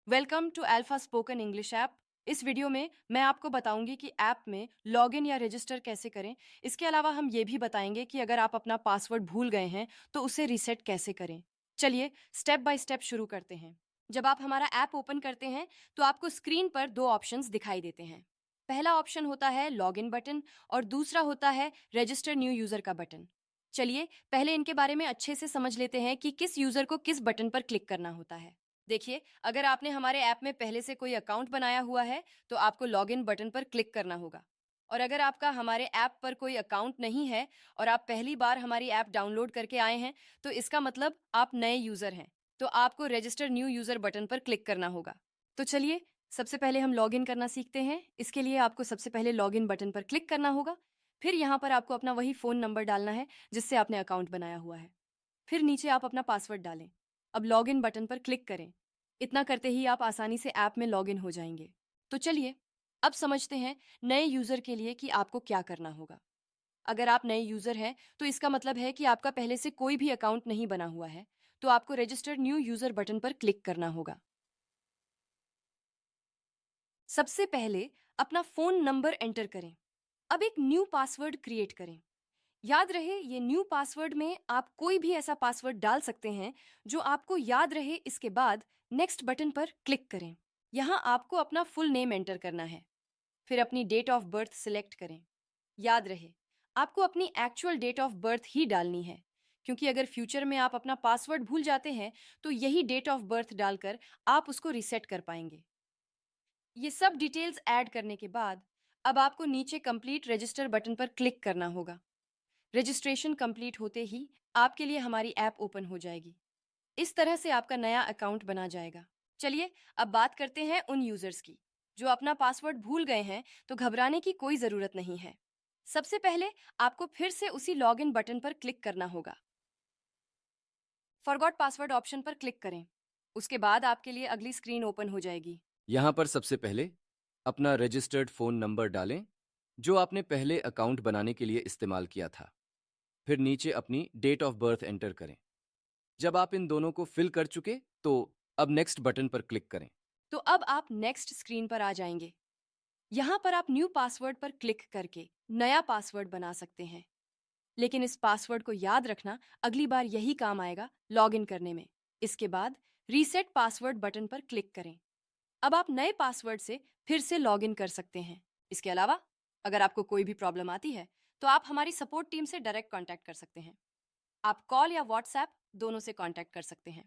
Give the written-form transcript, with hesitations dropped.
Welcome to alpha spoken English app. इस video में मैं आपको बताऊंगी कि ऐप में लॉगिन या रजिस्टर कैसे करें। इसके अलावा हम ये भी बताएंगे कि अगर आप अपना पासवर्ड भूल गए हैं तो उसे रीसेट कैसे करें। चलिए स्टेप बाय स्टेप शुरू करते हैं। जब आप हमारा ऐप ओपन करते हैं तो आपको स्क्रीन पर दो ऑप्शंस दिखाई देते हैं। पहला ऑप्शन होता है लॉगिन बटन और दूसरा होता है रजिस्टर न्यू यूजर का बटन। चलिए पहले इनके बारे में अच्छे से समझ लेते हैं कि किस यूजर को किस बटन पर क्लिक करना होता है। देखिए, अगर आपने हमारे ऐप में पहले से कोई अकाउंट बनाया हुआ है तो आपको लॉगिन बटन पर क्लिक करना होगा। और अगर आपका हमारे ऐप पर कोई अकाउंट नहीं है और आप पहली बार हमारी ऐप डाउनलोड करके आए हैं तो इसका मतलब आप नए यूजर हैं। तो आपको रजिस्टर न्यू यूजर बटन पर क्लिक करना होगा। तो चलिए सबसे पहले हम लॉगिन करना सीखते हैं। इसके लिए आपको सबसे पहले लॉगिन बटन पर क्लिक करना होगा। फिर यहाँ पर आपको अपना वही फ़ोन नंबर डालना है जिससे आपने अकाउंट बनाया हुआ है। फिर नीचे आप अपना पासवर्ड डालें। अब लॉगिन बटन पर क्लिक करें। इतना करते ही आप आसानी से ऐप में लॉगिन हो जाएंगे। तो चलिए अब समझते हैं नए यूजर के लिए कि आपको क्या करना होगा। अगर आप नए यूजर हैं तो इसका मतलब है कि आपका पहले से कोई भी अकाउंट नहीं बना हुआ है। तो आपको रजिस्टर न्यू यूजर बटन पर क्लिक करना होगा। सबसे पहले अपना फोन नंबर एंटर करें। अब एक न्यू पासवर्ड क्रिएट करें। याद रहे ये न्यू पासवर्ड में आप कोई भी ऐसा पासवर्ड डाल सकते हैं जो आपको याद रहे। इसके बाद नेक्स्ट बटन पर क्लिक करें। यहाँ आपको अपना फुल नेम एंटर करना है। फिर अपनी डेट ऑफ बर्थ सिलेक्ट करें। याद रहे आपको अपनी एक्चुअल डेट ऑफ बर्थ ही डालनी है, क्योंकि अगर फ्यूचर में आप अपना पासवर्ड भूल जाते हैं तो यही डेट ऑफ बर्थ डालकर आप उसको रीसेट कर पाएंगे। ये सब डिटेल्स ऐड करने के बाद अब आपको नीचे कंप्लीट रजिस्टर बटन पर क्लिक करना होगा। रजिस्ट्रेशन कंप्लीट होते ही आपके लिए हमारी ऐप ओपन हो जाएगी। इस तरह से आपका नया अकाउंट बना जाएगा। चलिए अब बात करते हैं उन यूजर्स की जो अपना पासवर्ड भूल गए हैं। तो घबराने की कोई जरूरत नहीं है। सबसे पहले आपको फिर से उसी लॉगिन बटन पर क्लिक करना होगा। फॉरगॉट पासवर्ड ऑप्शन पर क्लिक करें। उसके बाद आपके लिए अगली स्क्रीन ओपन हो जाएगी। यहाँ पर सबसे पहले अपना रजिस्टर्ड फ़ोन नंबर डालें जो आपने पहले अकाउंट बनाने के लिए इस्तेमाल किया था। फिर नीचे अपनी डेट ऑफ बर्थ एंटर करें। जब आप इन दोनों को फिल कर चुके तो अब नेक्स्ट बटन पर क्लिक करें। तो अब आप नेक्स्ट स्क्रीन पर आ जाएंगे। यहाँ पर आप न्यू पासवर्ड पर क्लिक करके नया पासवर्ड बना सकते हैं। लेकिन इस पासवर्ड को याद रखना अगली बार यही काम आएगा लॉगिन करने में। इसके बाद रीसेट पासवर्ड बटन पर क्लिक करें। अब आप नए पासवर्ड से फिर से लॉगिन कर सकते हैं। इसके अलावा अगर आपको कोई भी प्रॉब्लम आती है तो आप हमारी सपोर्ट टीम से डायरेक्ट कांटेक्ट कर सकते हैं। आप कॉल या व्हाट्सएप दोनों से कांटेक्ट कर सकते हैं।